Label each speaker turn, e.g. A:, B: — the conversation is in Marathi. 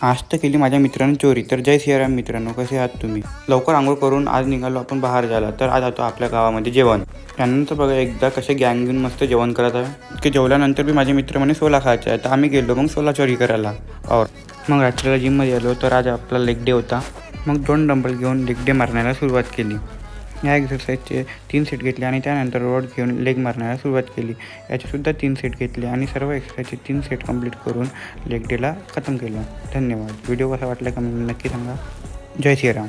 A: आज तर केली माझ्या मित्रांनी चोरी. तर जय सियाराम मित्रांनो, कसे आहात तुम्ही? लवकर आंघोळ करून आज निघालो आपण बाहेर जायला. तर आज जातो आपल्या गावामध्ये जेवण. त्यानंतर बघा एकदा कसे गँग घेऊन मस्त जेवण करत आहे की जेवल्यानंतर बी माझे मित्र म्हणे सोला खायचा आहे. तर आम्ही गेलो मग सोला चोरी करायला. और मग रात्रीला जिममध्ये आलो. तर आज आपला लेग डे होता. मग 2 डंबल घेऊन लेग डे मारण्याला सुरुवात केली. या एक्सरसाइजचे 3 सेट घेतले आणि त्यानंतर रोड घेऊन लेग मारण्याला सुरुवात केली. याचेसुद्धा 3 सेट घेतले आणि सर्व एक्सरसाइजचे 3 सेट कंप्लीट करून लेग डेला खतम केलं. धन्यवाद. व्हिडिओ कसा वाटला कमेंट नक्की सांगा. जय श्रीराम.